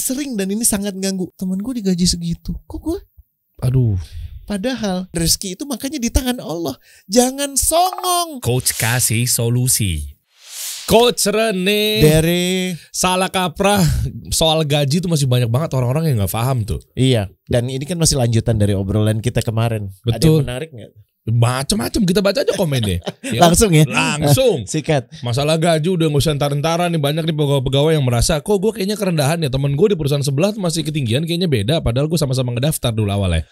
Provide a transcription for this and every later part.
sering dan ini sangat ganggu. Temen gue digaji segitu, kok gue? Aduh. Padahal rezeki itu makanya di tangan Allah. Jangan songong. Coach kasih solusi. Coach Rene Dari salah kaprah soal gaji tuh masih banyak banget orang-orang yang nggak paham tuh. Iya, dan ini kan masih lanjutan dari obrolan kita kemarin. Betul. Ada yang menarik nggak? Macam-macam, kita baca aja komennya. Langsung ya? Langsung. Sikat. Masalah gaji udah gak usah entar-entaran nih. Banyak nih pegawai-pegawai yang merasa, kok gue kayaknya kerendahan ya. Temen gue di perusahaan sebelah tuh masih ketinggian, kayaknya beda. Padahal gue sama-sama ngedaftar dulu awalnya.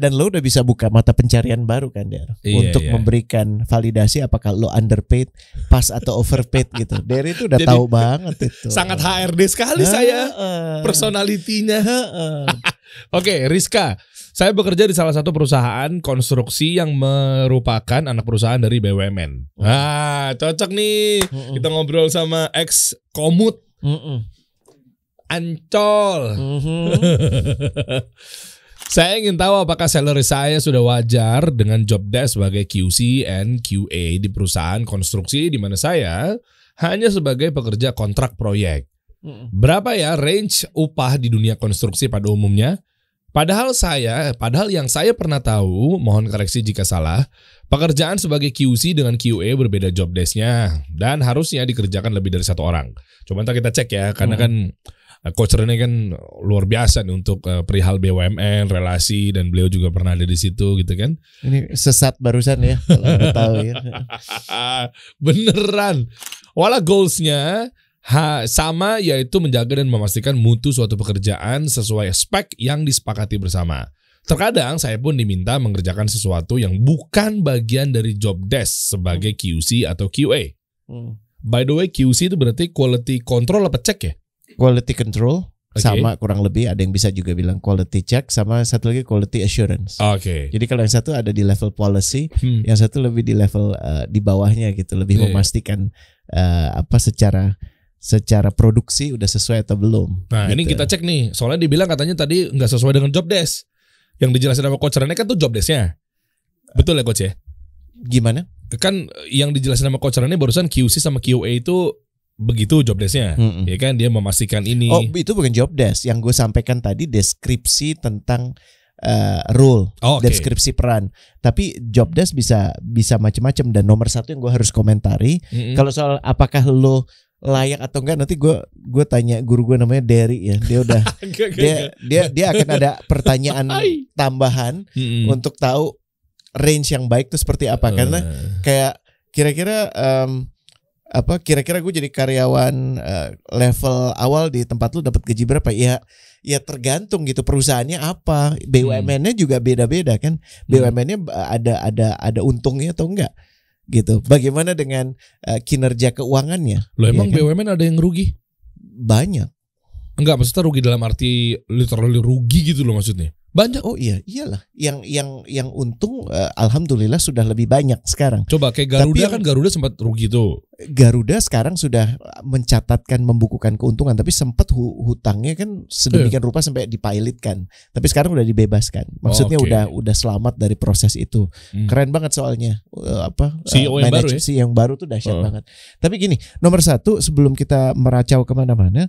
Dan lo udah bisa buka mata pencarian baru kan, Der? Iya, untuk iya. memberikan validasi apakah lo underpaid, pas atau overpaid gitu. Der itu udah Jadi, tahu banget itu. Sangat HRD sekali saya personalitinya. Oke, Rizka. Saya bekerja di salah satu perusahaan konstruksi yang merupakan anak perusahaan dari BUMN. Nah, cocok nih. Kita ngobrol sama ex Komut Ancol. Saya ingin tahu apakah salary saya sudah wajar dengan job desk sebagai QC and QA di perusahaan konstruksi di mana saya hanya sebagai pekerja kontrak proyek. Berapa ya range upah di dunia konstruksi pada umumnya? Padahal yang saya pernah tahu, mohon koreksi jika salah, pekerjaan sebagai QC dengan QA berbeda job desk-nya dan harusnya dikerjakan lebih dari satu orang. Coba ntar kita cek ya, karena kan Coach Rene kan luar biasa nih untuk perihal BUMN, relasi, dan beliau juga pernah ada di situ gitu kan. Ini sesat barusan ya, kalau Anda tahu ya. Beneran. Walau goals-nya sama, yaitu menjaga dan memastikan mutu suatu pekerjaan sesuai spek yang disepakati bersama. Terkadang saya pun diminta mengerjakan sesuatu yang bukan bagian dari job desk sebagai QC atau QA. By the way, QC itu berarti quality control apa cek ya? Quality control, Okay. sama kurang lebih, ada yang bisa juga bilang quality check, sama satu lagi quality assurance. Oke. Jadi kalau yang satu ada di level policy, yang satu lebih di level di bawahnya gitu, lebih memastikan secara produksi udah sesuai atau belum. Nah, gitu. ini kita cek nih. Soalnya dibilang katanya tadi nggak sesuai dengan job desk. Yang dijelasin sama Coach Rene kan tuh job desk-nya. Betul ya Coach ya? Gimana? Kan yang dijelasin sama Coach Rene barusan QC sama QA itu begitu job desk-nya. Ya kan, dia memastikan ini. Oh, itu bukan job desk. Yang gue sampaikan tadi deskripsi tentang role, deskripsi peran. Tapi job desk bisa macam-macam, dan nomor satu yang gue harus komentari, kalau soal apakah lo layak atau enggak, nanti gue tanya guru gue namanya Derry ya, dia udah dia akan ada pertanyaan tambahan untuk tahu range yang baik itu seperti apa, karena kayak kira-kira gue jadi karyawan level awal di tempat lu dapat gaji berapa ya tergantung gitu perusahaannya apa, BUMN-nya juga beda-beda kan, BUMN-nya ada untungnya atau enggak gitu. Bagaimana dengan kinerja keuangannya? Loh, emang ya kan? BUMN ada yang rugi? Banyak. Enggak, maksudnya rugi dalam arti literally rugi gitu loh maksudnya. Banyak. Oh iyalah. Yang untung alhamdulillah sudah lebih banyak sekarang. Coba kayak Garuda, kan Garuda sempat rugi tuh. Garuda sekarang sudah mencatatkan, membukukan keuntungan, tapi sempat hutangnya kan sedemikian rupa sampai dipilotkan. Tapi sekarang udah dibebaskan. Maksudnya udah selamat dari proses itu. Keren banget soalnya. CEO yang baru ya? CEO yang baru tuh dahsyat banget. Tapi gini, nomor satu sebelum kita meracau kemana-mana,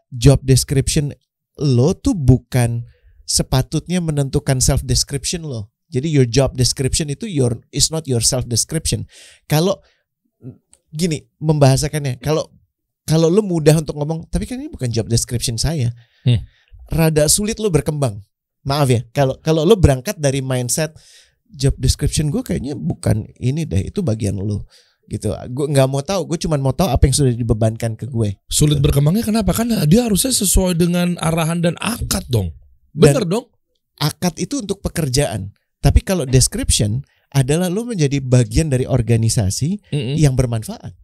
job description lo tuh bukan sepatutnya menentukan self description lo. Jadi your job description itu is not your self description. Kalau gini membahasakannya, kalau lo mudah untuk ngomong, tapi kan ini bukan job description saya. Rada sulit lo berkembang. Maaf ya, kalau lo berangkat dari mindset job description gue kayaknya bukan ini deh, itu bagian lo gitu. Gue nggak mau tahu, gue cuma mau tahu apa yang sudah dibebankan ke gue. Sulit berkembangnya kenapa? Karena dia harusnya sesuai dengan arahan dan akad dong. Bener dong. Akad itu untuk pekerjaan. Tapi kalau description adalah lo menjadi bagian dari organisasi yang bermanfaat.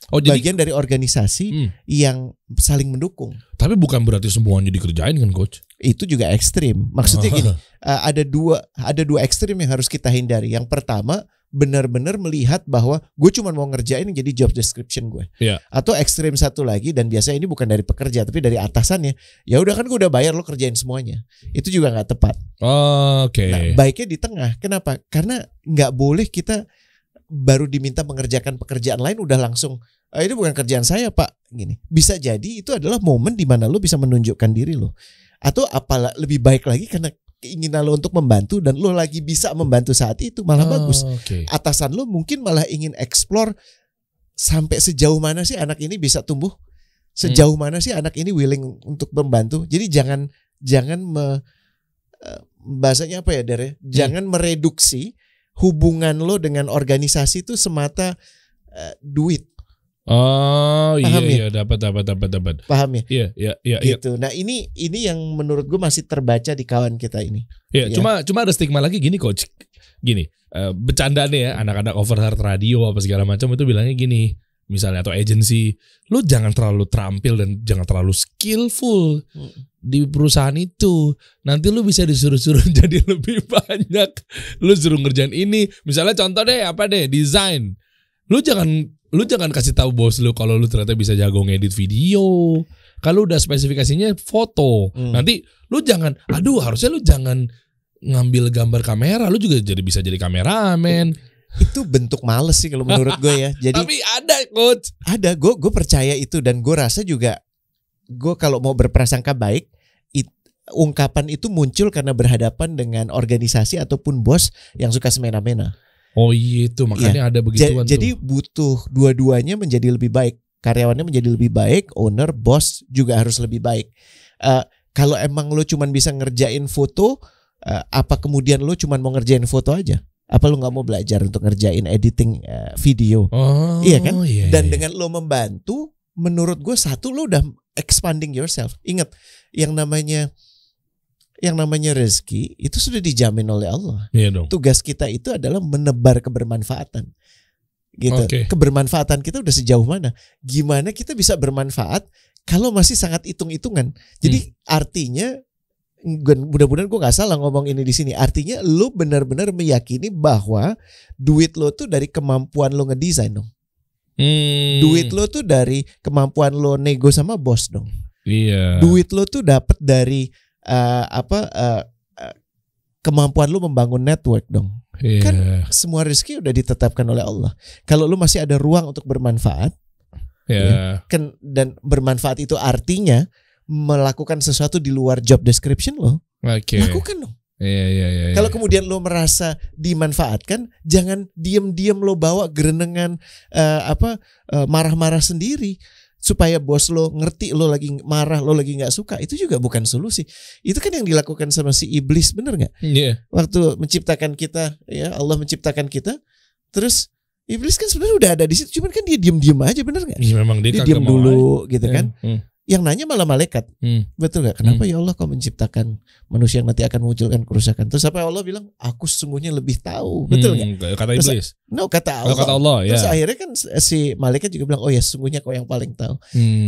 Bagian dari organisasi yang saling mendukung. Tapi bukan berarti semuanya dikerjain kan Coach? Itu juga ekstrim. Maksudnya gini, ada dua ekstrim yang harus kita hindari. Yang pertama, benar-benar melihat bahwa gue cuma mau ngerjain yang jadi job description gue. Atau ekstrim satu lagi, dan biasanya ini bukan dari pekerja tapi dari atasannya. Ya udah kan gue udah bayar, lo kerjain semuanya. Itu juga nggak tepat. Nah, baiknya di tengah. Kenapa? Karena nggak boleh kita baru diminta mengerjakan pekerjaan lain udah langsung Ini bukan kerjaan saya Pak, gini. Bisa jadi itu adalah momen di mana lo bisa menunjukkan diri lo. Atau apalah lebih baik lagi karena keinginan lo untuk membantu dan lo lagi bisa membantu saat itu malah bagus. Atasan lo mungkin malah ingin explore sampai sejauh mana sih anak ini bisa tumbuh, sejauh mana sih anak ini willing untuk membantu. Jadi jangan bahasanya apa ya Dere? Jangan mereduksi hubungan lo dengan organisasi itu semata duit. Oh paham iya dapat. Paham ya? Iya. Gitu. Nah ini yang menurut gue masih terbaca di kawan kita ini. Iya, ya. Cuma ada stigma lagi gini coach. Gini, bercanda nih ya anak-anak overheard radio apa segala macam itu bilangnya gini, misalnya atau agensi, lu jangan terlalu terampil dan jangan terlalu skillful di perusahaan itu. Nanti lu bisa disuruh-suruh jadi lebih banyak. Lu suruh ngerjain ini, misalnya contoh deh desain. Lu jangan kasih tahu bos lu kalau lu ternyata bisa jago ngedit video. Kalau udah spesifikasinya foto. Nanti lu jangan, harusnya lu jangan ngambil gambar kamera, lu juga bisa jadi kameramen. Itu bentuk males sih kalau menurut gue ya. Jadi tapi ada coach. Ada, gue percaya itu dan gue rasa juga gue kalau mau berprasangka baik, ungkapan itu muncul karena berhadapan dengan organisasi ataupun bos yang suka semena-mena. Oh iya itu makanya ada begituan jadi butuh dua-duanya menjadi lebih baik. Karyawannya menjadi lebih baik, owner, bos juga harus lebih baik. Kalau emang lo cuman bisa ngerjain foto, apa kemudian lo cuman mau ngerjain foto aja? Apa lo nggak mau belajar untuk ngerjain editing video? Iya kan? Dan dengan lo membantu, menurut gue satu lo udah expanding yourself. Ingat yang namanya rezeki itu sudah dijamin oleh Allah. Iya dong. Tugas kita itu adalah menebar kebermanfaatan. Gitu. Kebermanfaatan kita udah sejauh mana? Gimana kita bisa bermanfaat kalau masih sangat hitung-hitungan? Jadi artinya mudah-mudahan gue nggak salah ngomong ini di sini. Artinya lo benar-benar meyakini bahwa duit lo tuh dari kemampuan lo ngedesain dong. Duit lo tuh dari kemampuan lo nego sama bos dong. Iya. Duit lo tuh dapat dari kemampuan lu membangun network dong. Kan semua rezeki udah ditetapkan oleh Allah. Kalau lu masih ada ruang untuk bermanfaat, kan, dan bermanfaat itu artinya melakukan sesuatu di luar job description lo, lakukan dong. Kalau kemudian lo merasa dimanfaatkan, jangan diam-diam lo bawa gerenengan marah-marah sendiri. Supaya bos lo ngerti lo lagi marah, lo lagi gak suka. Itu juga bukan solusi. Itu kan yang dilakukan sama si iblis, bener gak? Waktu menciptakan kita, ya Allah menciptakan kita, terus iblis kan sebenarnya udah ada di situ, cuman kan dia diem aja, bener gak? Memang dia diem dulu gitu kan. Yang nanya malah malaikat. Betul gak? Kenapa ya Allah kau menciptakan manusia yang nanti akan memunculkan kerusakan? Terus apa Allah bilang, aku sesungguhnya lebih tahu. Betul gak? Kata iblis. Kata Allah. Terus akhirnya kan si malaikat juga bilang, oh ya sesungguhnya kau yang paling tahu.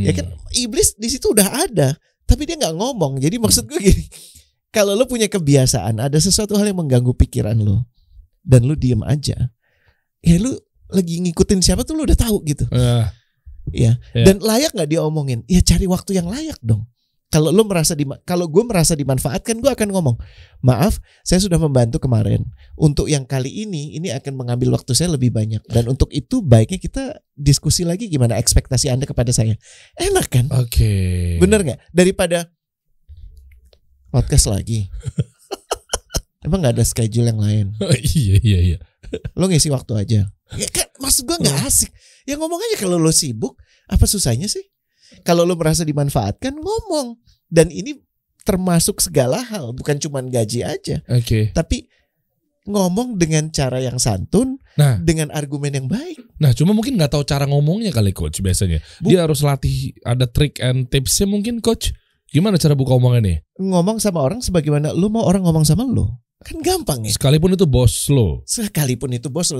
Ya kan iblis di situ udah ada, tapi dia gak ngomong. Jadi maksud gue gini, kalau lo punya kebiasaan, ada sesuatu hal yang mengganggu pikiran lo, dan lo diem aja, ya lo lagi ngikutin siapa tuh lo udah tahu gitu. Ya. Dan layak nggak dia omongin? Ya cari waktu yang layak dong. Kalau gue merasa dimanfaatkan, gue akan ngomong, maaf, saya sudah membantu kemarin. Untuk yang kali ini akan mengambil waktu saya lebih banyak. Dan untuk itu baiknya kita diskusi lagi gimana ekspektasi Anda kepada saya. Enak kan? Bener nggak? Daripada podcast lagi. Emang nggak ada schedule yang lain? Iya. Lo ngisi waktu aja. Ya kan, maksud gue nggak asik. Ya ngomong aja kalau lo sibuk. Apa susahnya sih? Kalau lo merasa dimanfaatkan, ngomong. Dan ini termasuk segala hal, bukan cuma gaji aja. Tapi ngomong dengan cara yang santun, dengan argumen yang baik. Nah, cuma mungkin nggak tahu cara ngomongnya kali coach biasanya. Dia harus latih, ada trick and tipsnya mungkin coach. Gimana cara buka omongannya? Ngomong sama orang sebagaimana lo mau orang ngomong sama lo. Kan gampang ya. Sekalipun itu bos lo.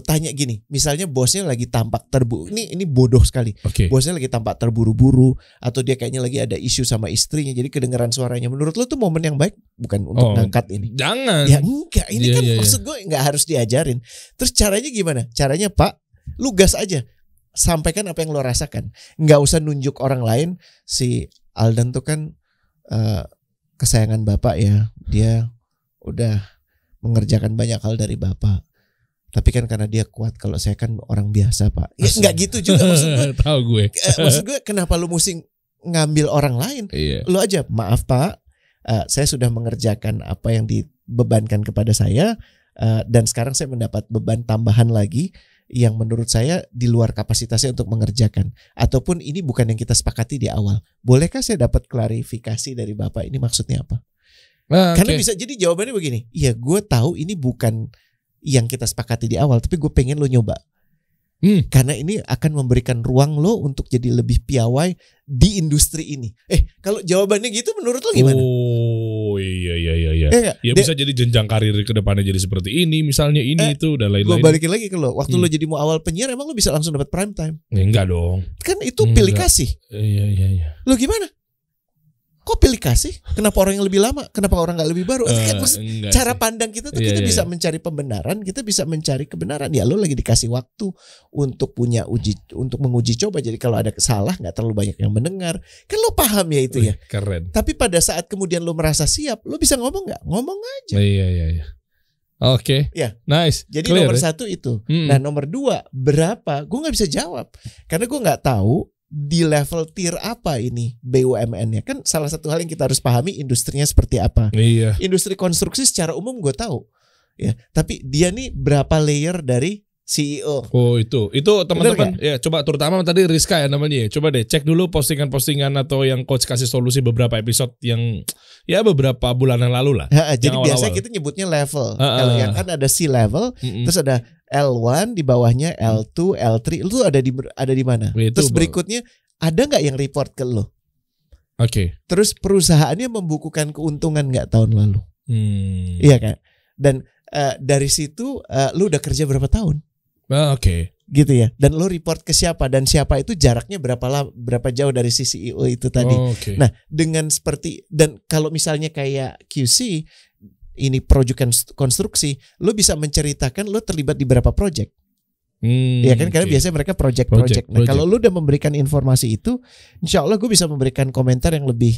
Tanya gini, misalnya bosnya lagi tampak ini bodoh sekali. Bosnya lagi tampak terburu-buru, atau dia kayaknya lagi ada isu sama istrinya, jadi kedengeran suaranya. Menurut lo tuh momen yang baik bukan untuk ngangkat ini? Jangan. Ya enggak, ini maksud gue nggak harus diajarin. Terus caranya gimana? Caranya Pak, lu gas aja. Sampaikan apa yang lo rasakan. Nggak usah nunjuk orang lain. Si Aldan tuh kan kesayangan Bapak ya. Dia udah mengerjakan banyak hal dari Bapak. Tapi kan karena dia kuat, kalau saya kan orang biasa Pak. Ya nggak gitu juga maksud gue. Tahu gue. Maksud gue kenapa lu mesti ngambil orang lain? Iya. Lu aja, maaf Pak, saya sudah mengerjakan apa yang dibebankan kepada saya, dan sekarang saya mendapat beban tambahan lagi yang menurut saya di luar kapasitasnya untuk mengerjakan. Ataupun ini bukan yang kita sepakati di awal. Bolehkah saya dapat klarifikasi dari Bapak, ini maksudnya apa? Karena bisa jadi jawabannya begini, iya gue tahu ini bukan yang kita sepakati di awal, tapi gue pengen lo nyoba. Karena ini akan memberikan ruang lo untuk jadi lebih piawai di industri ini. Kalau jawabannya gitu menurut lo gimana? Oh iya. Ya bisa jadi jenjang karir ke depannya jadi seperti ini, misalnya ini itu dan lain-lain. Gue balikin lagi ke lo, waktu lo jadi mau awal penyiar, emang lo bisa langsung dapat prime time? Enggak dong. Kan itu pilih kasih. Iya. Lo gimana? Kok pilih kasih? Kenapa orang yang lebih lama? Kenapa orang nggak lebih baru? Cara pandang kita tuh kita bisa mencari pembenaran, kita bisa mencari kebenaran. Ya lo lagi dikasih waktu untuk untuk menguji coba. Jadi kalau ada salah nggak terlalu banyak yang mendengar. Kan lo paham ya itu ya. Keren. Tapi pada saat kemudian lo merasa siap, lo bisa ngomong nggak? Ngomong aja. Iya. Oke. Ya. Nice. Jadi clear, nomor 1 itu. Nah nomor 2 berapa? Gue nggak bisa jawab karena gue nggak tahu di level tier apa ini BUMN-nya. Kan salah satu hal yang kita harus pahami industrinya seperti apa. Iya. Industri konstruksi secara umum gue tahu. Ya, tapi dia nih berapa layer dari CEO. Oh itu teman-teman ya, coba terutama tadi Rizka ya namanya ya. Coba deh cek dulu postingan-postingan atau yang coach kasih solusi beberapa episode yang ya beberapa bulan yang lalu lah. Jadi biasanya kita nyebutnya level. Kalau yang kan ada C level, terus ada L1 di bawahnya, L2, L3 itu ada di mana? Terus berikutnya ada nggak yang report ke lo? Oke. Terus perusahaannya membukukan keuntungan nggak tahun lalu? Iya kan? Dan dari situ lo udah kerja berapa tahun? Oke. Gitu ya. Dan lo report ke siapa, dan siapa itu jaraknya berapa jauh dari si CEO itu tadi. Nah, dengan seperti, dan kalau misalnya kayak QC ini project konstruksi, lo bisa menceritakan lo terlibat di berapa project. Ya kan, karena biasanya mereka project. Nah, kalau lo udah memberikan informasi itu, insya Allah gue bisa memberikan komentar yang lebih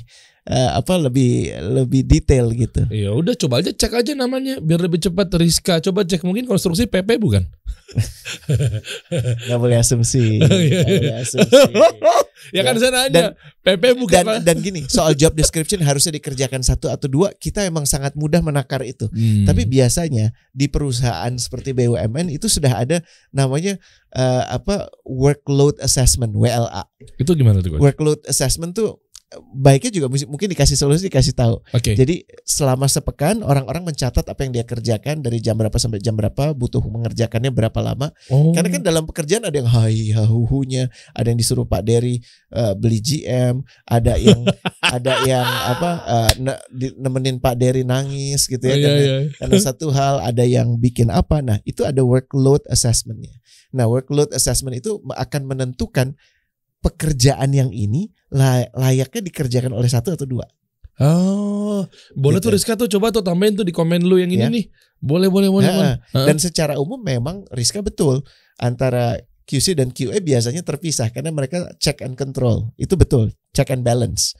lebih detail gitu. Ya udah, coba aja cek aja namanya biar lebih cepat. Rizka, coba cek, mungkin konstruksi PP bukan? Gak boleh asumsi. Ya kan saya nanya, PP bukan? Dan gini, soal job description harusnya dikerjakan 1 atau 2, kita emang sangat mudah menakar itu. Tapi biasanya di perusahaan seperti BUMN itu sudah ada namanya workload assessment, WLA. Itu gimana tuh? Workload assessment tuh baiknya juga mungkin dikasih solusi, dikasih tahu. Jadi selama sepekan orang-orang mencatat apa yang dia kerjakan dari jam berapa sampai jam berapa, butuh mengerjakannya berapa lama. Karena kan dalam pekerjaan ada yang hahuhunya, ada yang disuruh Pak Dery beli GM, ada yang nemenin Pak Dery nangis gitu ya. Karena satu hal, ada yang bikin apa. Nah, itu ada workload assessment-nya. Nah, workload assessment itu akan menentukan pekerjaan yang ini layaknya dikerjakan oleh 1 atau 2. Boleh gitu. Tuh Rizka tuh coba tuh tambahin tuh di komen lu yang ini nih. Boleh. Dan secara umum memang Rizka betul, antara QC dan QA biasanya terpisah karena mereka check and control. Itu betul, check and balance.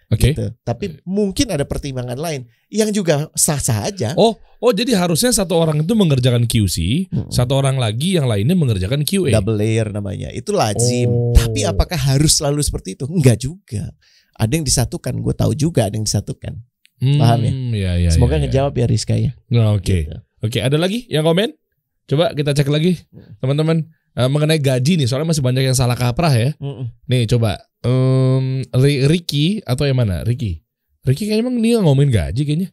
Gitu. Tapi mungkin ada pertimbangan lain yang juga sah-sah aja. Oh, jadi harusnya satu orang itu mengerjakan QC, satu orang lagi yang lainnya mengerjakan QA. Double layer namanya. Itu lazim. Tapi apakah harus selalu seperti itu? Enggak juga. Ada yang disatukan. Gue tahu juga ada yang disatukan. Paham ya? Ya, semoga ngejawab ya Rizka ya. Oke. Oke, ada lagi yang komen? Coba kita cek lagi, teman-teman. Mengenai gaji nih, soalnya masih banyak yang salah kaprah ya. Nih coba Ricky atau yang mana? Ricky kayaknya emang dia ngomongin gaji kayaknya.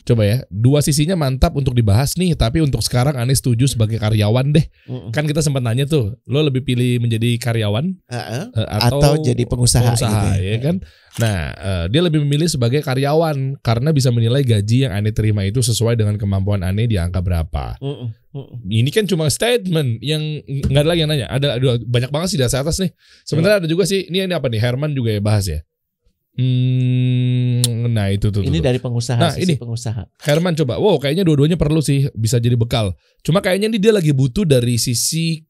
Coba ya, 2 sisinya mantap untuk dibahas nih, tapi untuk sekarang Anies setuju sebagai karyawan deh. Kan kita sempat nanya tuh, lo lebih pilih menjadi karyawan atau jadi pengusaha gitu ya kan? Nah, dia lebih memilih sebagai karyawan karena bisa menilai gaji yang Ane terima itu sesuai dengan kemampuan Ane di angka berapa. Ini kan cuma statement yang nggak ada lagi yang nanya. Ada banyak banget sih dari atas nih. Sebenarnya ada juga sih. Ini apa nih? Herman juga ya bahas ya. Nah itu tuh. Ini dari pengusaha. Nah ini pengusaha. Herman coba. Wow, kayaknya dua-duanya perlu sih, bisa jadi bekal. Cuma kayaknya ini dia lagi butuh dari sisi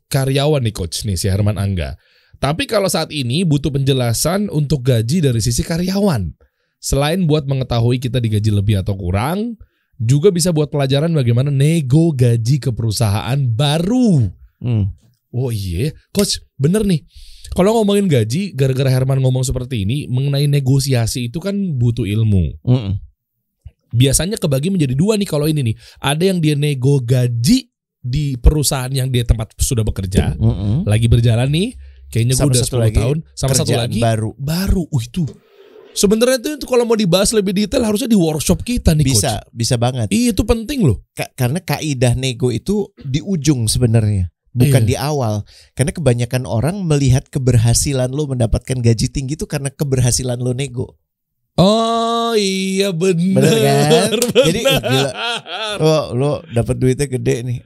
karyawan nih coach nih si Herman Angga. Tapi kalau saat ini butuh penjelasan untuk gaji dari sisi karyawan. Selain buat mengetahui kita digaji lebih atau kurang, juga bisa buat pelajaran bagaimana nego gaji ke perusahaan baru. Oh iya, Coach, bener nih. Kalau ngomongin gaji, gara-gara Herman ngomong seperti ini, mengenai negosiasi itu kan butuh ilmu. Biasanya kebagi menjadi dua nih kalau ini nih. Ada yang dia nego gaji di perusahaan yang dia tempat sudah bekerja, lagi berjalan nih, kayaknya gue udah 10 tahun, sama satu lagi baru. Itu sebenarnya itu kalau mau dibahas lebih detail harusnya di workshop kita nih, Coach. Bisa banget. Itu penting loh. Karena kaidah nego itu di ujung sebenarnya, bukan di awal. Karena kebanyakan orang melihat keberhasilan lo mendapatkan gaji tinggi itu karena keberhasilan lo nego. Oh iya bener kan? Bener. Jadi gila, lo dapat duitnya gede nih.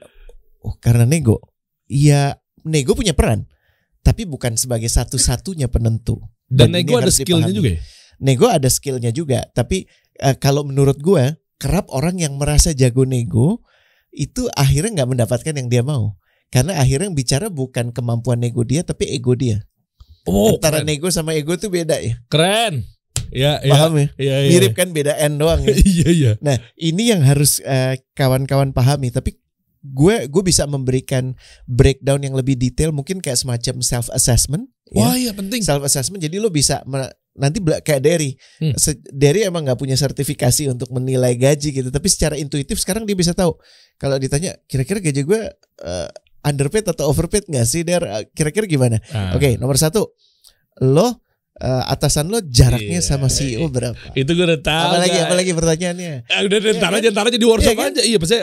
Karena nego. Iya, nego punya peran, tapi bukan sebagai satu-satunya penentu. Dan nego ada skillnya juga ya? Nego ada skillnya juga, tapi kalau menurut gue, kerap orang yang merasa jago nego itu akhirnya nggak mendapatkan yang dia mau, karena akhirnya yang bicara bukan kemampuan nego dia, tapi ego dia. Antara keren. Nego sama ego itu beda ya. Keren. Ya, paham ya? Ya. Mirip kan, beda end doang ya. Iya. Nah ini yang harus kawan-kawan pahami, tapi gue bisa memberikan breakdown yang lebih detail, mungkin kayak semacam self assessment. Wah iya penting. Self assessment, jadi lo bisa nanti kayak Derry. Derry emang nggak punya sertifikasi untuk menilai gaji gitu, tapi secara intuitif sekarang dia bisa tahu. Kalau ditanya kira-kira gaji gue underpaid atau overpaid nggak sih, Der? Kira-kira gimana? Oke, nomor 1, lo atasan lo jaraknya sama CEO berapa? Itu gue udah tahu. Apalagi pertanyaannya? Udah ntar aja di workshop aja. Iya, maksudnya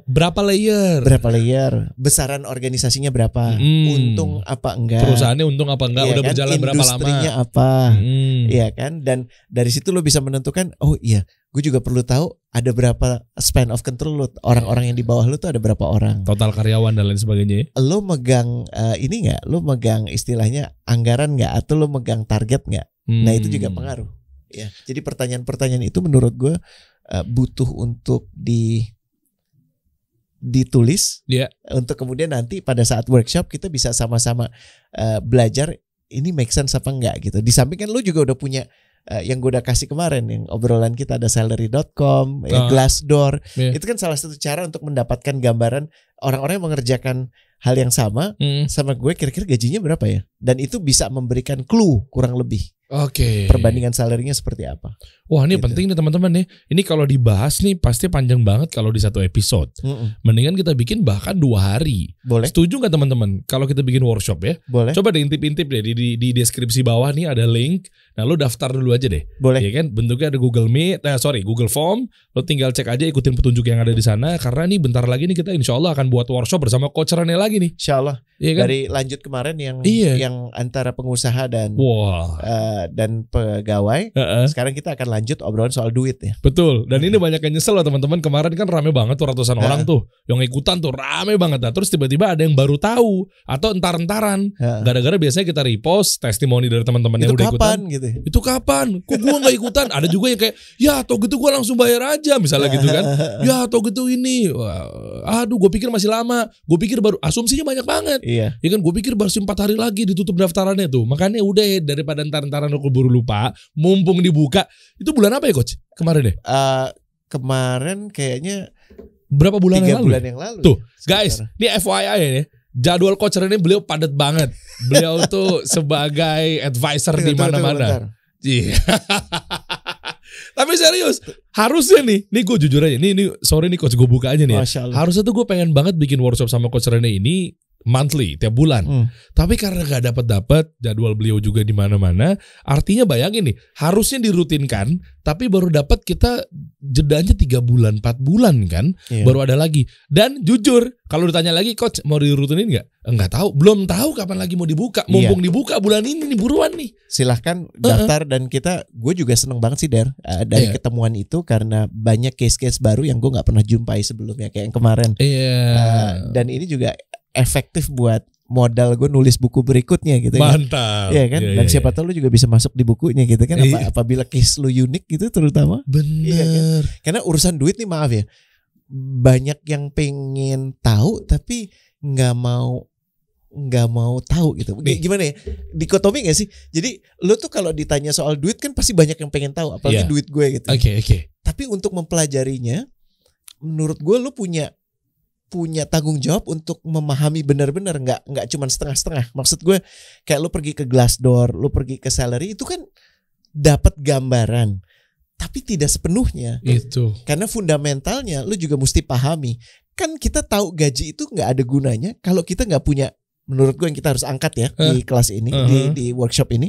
berapa layer? Berapa layer? Besaran organisasinya berapa? Untung apa enggak? Perusahaannya untung apa enggak? Udah kan? Berjalan berapa lama? Industrinya apa? Iya kan? Dan dari situ lo bisa menentukan. Oh iya, gue juga perlu tahu ada berapa span of control lo, orang-orang yang di bawah lo tuh ada berapa orang, total karyawan dan lain sebagainya. Lo megang ini nggak? Lo megang istilahnya anggaran nggak? Atau lo megang target nggak? Nah itu juga pengaruh. Ya, jadi pertanyaan-pertanyaan itu menurut gue butuh untuk ditulis, untuk kemudian nanti pada saat workshop kita bisa sama-sama belajar ini make sense apa enggak gitu. Di samping kan lo juga udah punya yang gue udah kasih kemarin, yang obrolan kita ada salary.com, Glassdoor. Itu kan salah satu cara untuk mendapatkan gambaran orang-orang yang mengerjakan hal yang sama gue, kira-kira gajinya berapa ya. Dan itu bisa memberikan clue kurang lebih. Perbandingan salarinya seperti apa. Wah ini gitu. Penting nih teman-teman nih. Ini kalau dibahas nih pasti panjang banget kalau di satu episode. Mendingan kita bikin bahkan 2 hari. Boleh. Setuju gak teman-teman? Kalau kita bikin workshop ya. Boleh. Coba deh intip-intip deh di deskripsi bawah nih ada link. Nah lo daftar dulu aja deh. Boleh. Ya kan? Bentuknya ada Google Meet, Google Form. Lo tinggal cek aja, ikutin petunjuk yang ada di sana. Karena nih bentar lagi nih kita insya Allah akan buat workshop bersama Coach Rene lagi nih. Insya Allah. Iya kan? Dari lanjut kemarin yang antara pengusaha dan dan pegawai. Sekarang kita akan lanjut obrolan soal duit ya. Betul. Dan ini banyak yang nyesel loh teman-teman. Kemarin kan rame banget tuh, ratusan orang tuh yang ikutan tuh, rame banget. Nah, terus tiba-tiba ada yang baru tahu atau entar-entaran. Gara-gara biasanya kita repost testimoni dari teman-teman yang udah ikutan. Gitu. Itu kapan? Kok gua nggak ikutan? Ada juga yang kayak, ya atau gitu gua langsung bayar aja misalnya gitu kan. Ya atau gitu ini. Aduh, gue pikir masih lama. Gue pikir baru, asumsinya banyak banget. Iya. Ya kan, gue pikir baru 4 hari lagi ditutup daftarannya tuh. Makanya udah daripada entar-entaran aku buru lupa, mumpung dibuka. Itu bulan apa ya Coach? Kemarin deh. Kemarin kayaknya berapa bulan 3 yang lalu? bulan yang lalu. Tuh, guys, ini FYI ya. Jadwal Coach Rene beliau padat banget. Beliau tuh sebagai advisor di mana-mana. Iya. Tapi serius, harusnya nih gue jujur aja. Nih sorry nih Coach, gue buka aja nih. Harusnya tuh gue pengen banget bikin workshop sama Coach Rene ini monthly, tiap bulan. Tapi karena gak dapat jadwal beliau juga di mana-mana, artinya bayangin nih, harusnya dirutinkan, tapi baru dapat kita jedanya 3 bulan, 4 bulan kan, baru ada lagi. Dan jujur, kalau ditanya lagi, Coach mau dirutinin nggak? Enggak tahu, belum tahu kapan lagi mau dibuka. Mumpung dibuka bulan ini nih, buruan nih. Silahkan daftar dan gue juga seneng banget sih Der, dari ketemuan itu, karena banyak case-case baru yang gue nggak pernah jumpai sebelumnya kayak yang kemarin. Dan ini juga efektif buat modal gue nulis buku berikutnya gitu. Mantap. Iya kan? Dan siapa tahu lu juga bisa masuk di bukunya gitu kan, apabila case lu unik gitu terutama. Bener. Iya kan? Karena urusan duit nih, maaf ya, banyak yang pengen tahu tapi nggak mau tahu gitu. Gimana ya? Dikotomi gak sih? Jadi lu tuh kalau ditanya soal duit kan pasti banyak yang pengen tahu, apalagi duit gue gitu. Oke. Tapi untuk mempelajarinya menurut gue lu punya tanggung jawab untuk memahami benar-benar, nggak cuman setengah-setengah. Maksud gue kayak lu pergi ke Glassdoor, lu pergi ke Salary, itu kan dapat gambaran, tapi tidak sepenuhnya. Itu. Karena fundamentalnya lu juga mesti pahami. Kan kita tahu gaji itu nggak ada gunanya kalau kita nggak punya, menurut gue yang kita harus angkat ya di kelas ini, di workshop ini.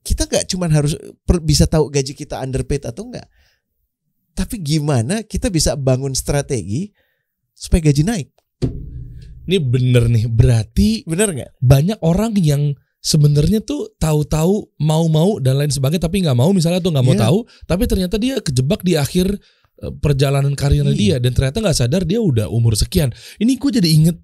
Kita nggak cuman harus bisa tahu gaji kita underpaid atau enggak, tapi gimana kita bisa bangun strategi supaya gaji naik. Ini bener nih, berarti bener nggak? Banyak orang yang sebenarnya tuh tahu-tahu mau dan lain sebagainya, tapi nggak mau, misalnya tuh nggak mau tahu, tapi ternyata dia kejebak di akhir perjalanan karirnya dia, dan ternyata nggak sadar dia udah umur sekian. Ini gue jadi inget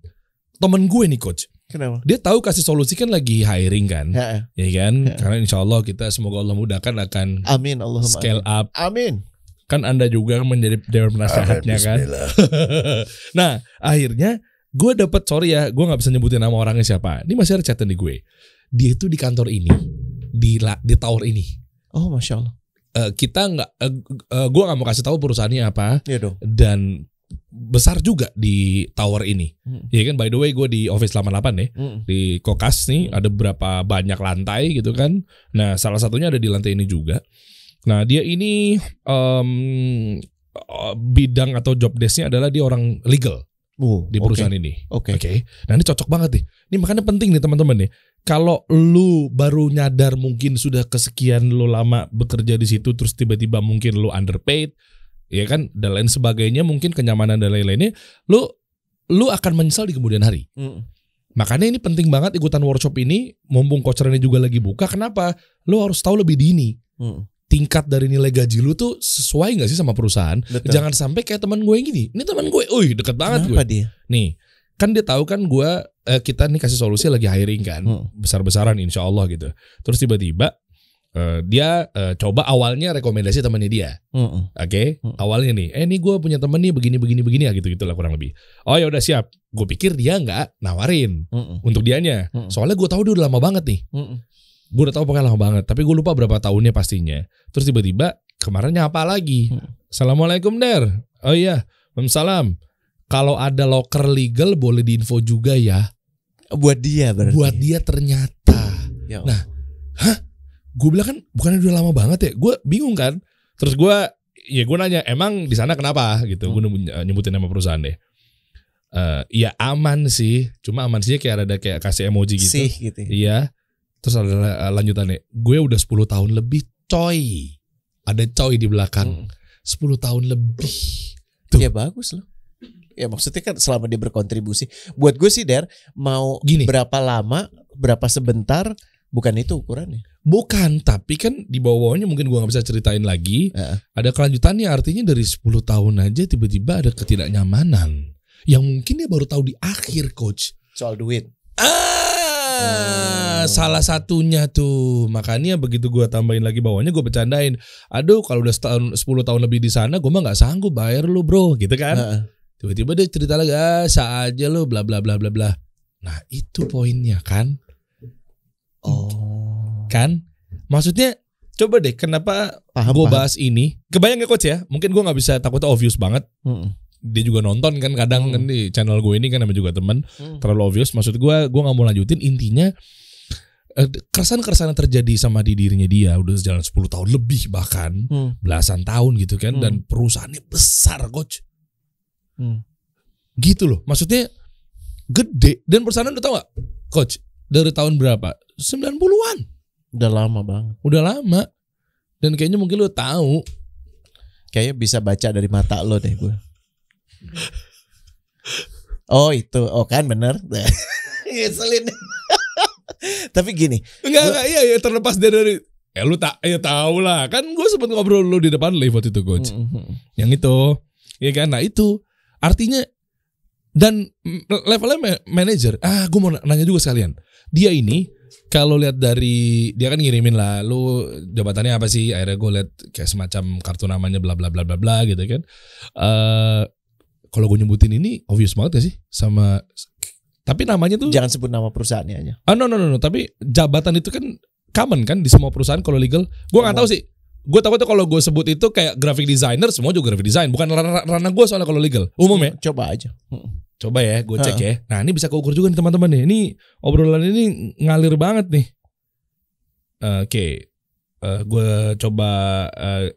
temen gue nih, coach. Kenapa? Dia tahu kasih solusi kan lagi hiring kan, ya kan? Karena insya Allah kita semoga Allah mudahkan akan amin, Allahumma scale up. Amin. Kan Anda juga menjadi dewan penasehatnya kan. Nah akhirnya gue dapat, sorry ya, gue nggak bisa nyebutin nama orangnya siapa. Ini masih ada chatan di gue. Dia itu di kantor ini, di tower ini. Oh masya Allah. Kita nggak, gue nggak mau kasih tahu perusahaannya apa. Iya dong. Dan besar juga di tower ini. Ya kan, by the way gue di Office 88 nih, di Kokas nih ada berapa banyak lantai gitu kan. Nah salah satunya ada di lantai ini juga. Nah dia ini bidang atau job desk-nya adalah dia orang legal di perusahaan ini. Oke. Nah ini cocok banget nih. Ini makanya penting nih teman-teman nih. Kalau lu baru nyadar mungkin sudah kesekian lu lama bekerja di situ, terus tiba-tiba mungkin lu underpaid, ya kan, dan lain sebagainya, mungkin kenyamanan dan lain-lainnya, lu akan menyesal di kemudian hari. Makanya ini penting banget ikutan workshop ini, mumpung Coach Rene juga lagi buka. Kenapa? Lu harus tahu lebih dini. Tingkat dari nilai gaji lu tuh sesuai gak sih sama perusahaan? Betul. Jangan sampai kayak teman gue yang gini. Ini teman gue, deket banget. Kenapa gue dia? Nih, kan dia tahu kan gue, kita nih kasih solusi lagi hiring kan, besar-besaran insya Allah gitu. Terus tiba-tiba dia coba awalnya rekomendasi temannya dia. Oke. Awalnya nih, nih gue punya temen nih begini ya, gitu lah kurang lebih. Oh ya udah siap. Gue pikir dia nggak nawarin untuk dianya. Soalnya gue tahu dia udah lama banget nih. Gue udah tahu pokoknya lama banget, tapi gue lupa berapa tahunnya pastinya. Terus tiba-tiba kemarin nyapa lagi. Assalamualaikum Der. Oh iya, Waalaikumsalam. Kalau ada loker legal boleh diinfo juga ya. Buat dia berarti. Buat dia ternyata. Ya, nah, gue bilang kan bukannya udah lama banget ya. Gue bingung kan. Terus gue nanya, emang di sana kenapa gitu. Gue nyebutin nama perusahaan deh. Ya aman sih. Cuma aman sih kayak ada kayak kasih emoji gitu. Sih gitu. Iya. Terus ada lanjutannya. Gue udah 10 tahun lebih coy. Ada coy di belakang. 10 tahun lebih. Tuh. Ya bagus loh. Ya maksudnya kan selama dia berkontribusi. Buat gue sih Der, mau gini, berapa lama, berapa sebentar, bukan itu ukurannya. Bukan, tapi kan di bawahnya mungkin gue gak bisa ceritain lagi. Ada kelanjutannya, artinya dari 10 tahun aja tiba-tiba ada ketidaknyamanan. Yang mungkin dia baru tahu di akhir, Coach. Soal duit. Salah satunya tuh. Makanya begitu gue tambahin lagi bawahnya, gue bercandain. Aduh kalau udah 10 tahun lebih di sana, gue mah gak sanggup bayar lu bro, gitu kan. Tiba-tiba dia cerita lagi, aja lu bla bla bla bla bla. Nah itu poinnya kan. Kan? Maksudnya coba deh kenapa gue bahas ini. Kebayang gak Coach ya? Mungkin gue gak bisa, takutnya obvious banget. Dia juga nonton kan kadang kan di channel gue ini kan namanya juga temen. Terlalu obvious. Maksud gue gak mau lanjutin. Intinya keresahan-keresahan yang terjadi sama di dirinya dia udah jalan 10 tahun lebih bahkan belasan tahun gitu kan. Dan perusahaannya besar Coach. Gitu loh. Maksudnya gede. Dan perusahaan udah tau gak Coach, dari tahun berapa? 90-an. Udah lama banget. Udah lama. Dan kayaknya mungkin lo tahu. Kayaknya bisa baca dari mata lo deh gue. Oh itu. Oh kan bener. Ngeselin. Tapi gini. Enggak iya terlepas dari lu tahu lah. Kan gue sempat ngobrol lu di depan live waktu itu Coach. Yang itu. Ya kan. Nah itu artinya, dan levelnya manager. Gue mau nanya juga sekalian. Dia ini kalau lihat dari, dia kan ngirimin lah, lu jabatannya apa sih? Akhirnya gue lihat kayak semacam kartu namanya bla bla bla bla bla gitu kan. Kalau gue nyebutin ini obvious banget gak sih sama, tapi namanya tuh jangan sebut nama perusahaannya aja. No. Tapi jabatan itu kan common kan di semua perusahaan kalau legal. Gue nggak tahu sih. Gue takutnya kalau gue sebut itu kayak graphic designer, semua juga graphic design. Bukan ranah gue soalnya kalau legal. Umum ya. Coba aja. Coba ya, gue cek ya. Nah ini bisa keukur juga nih teman-teman nih. Ini obrolan ini ngalir banget nih. Oke. Gue coba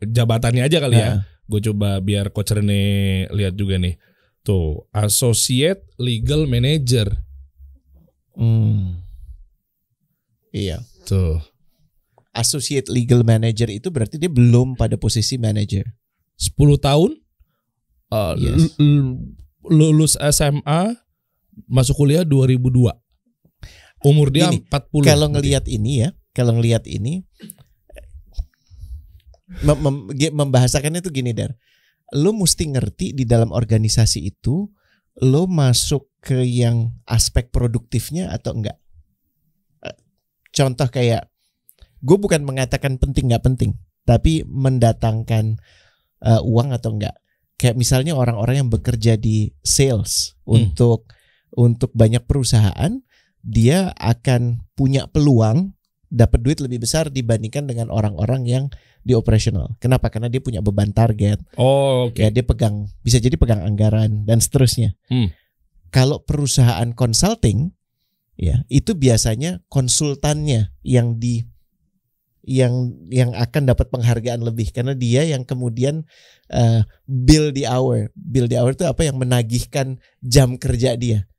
jabatannya aja kali ya. Gue coba biar Coach Rene lihat juga nih. Tuh, Associate Legal Manager. Iya. Tuh. Associate Legal Manager itu berarti dia belum pada posisi manager. 10 tahun yes. Lulus SMA, masuk kuliah 2002. Umur dia gini, 40. Kalau ngelihat ini membahasakannya tuh gini, Dar. Lo mesti ngerti di dalam organisasi itu lo masuk ke yang aspek produktifnya atau enggak. Contoh kayak, gue bukan mengatakan penting nggak penting, tapi mendatangkan uang atau enggak. Kayak misalnya orang-orang yang bekerja di sales untuk banyak perusahaan, dia akan punya peluang dapat duit lebih besar dibandingkan dengan orang-orang yang di operational. Kenapa? Karena dia punya beban target. Ya dia bisa jadi pegang anggaran dan seterusnya. Kalau perusahaan consulting, ya itu biasanya konsultannya yang akan dapat penghargaan lebih karena dia yang kemudian bill the hour itu apa, yang menagihkan jam kerja dia.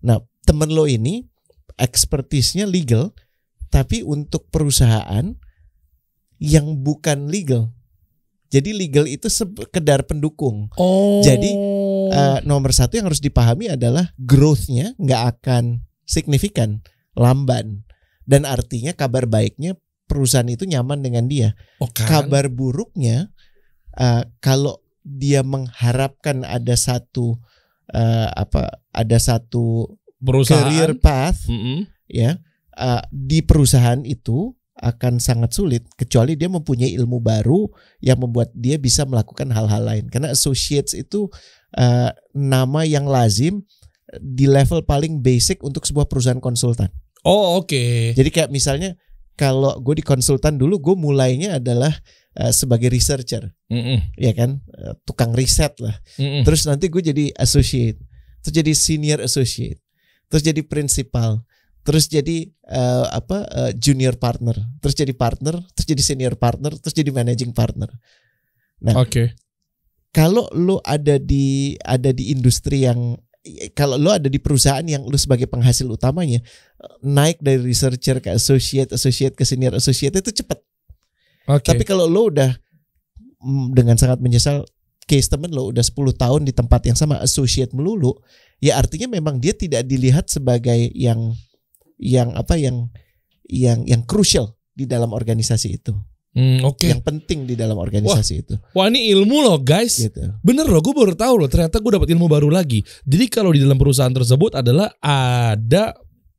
Nah, temen lo ini expertise-nya legal, tapi untuk perusahaan yang bukan legal. Jadi legal itu sekedar pendukung. Jadi nomor satu yang harus dipahami adalah growth-nya nggak akan signifikan, lamban, dan artinya kabar baiknya perusahaan itu nyaman dengan dia. Kabar buruknya kalau dia mengharapkan ada satu perusahaan, career path, ya di perusahaan itu akan sangat sulit kecuali dia mempunyai ilmu baru yang membuat dia bisa melakukan hal-hal lain. Karena associates itu nama yang lazim di level paling basic untuk sebuah perusahaan konsultan. Jadi kayak misalnya kalau gue di konsultan dulu, gue mulainya adalah sebagai researcher, ya kan, tukang riset lah. Terus nanti gue jadi associate, terus jadi senior associate, terus jadi principal, terus jadi junior partner, terus jadi partner, terus jadi senior partner, terus jadi managing partner. Nah, kalau lo ada di industri yang, kalau lo ada di perusahaan yang lo sebagai penghasil utamanya, naik dari researcher ke associate ke senior associate itu cepat. Tapi kalau lo udah dengan sangat menyesal, case temen lo udah 10 tahun di tempat yang sama associate melulu, ya artinya memang dia tidak dilihat sebagai yang crucial di dalam organisasi itu. Yang penting di dalam organisasi itu. Wah, ini ilmu loh guys. Gitu. Bener loh, gue baru tahu loh. Ternyata gue dapat ilmu baru lagi. Jadi kalau di dalam perusahaan tersebut adalah ada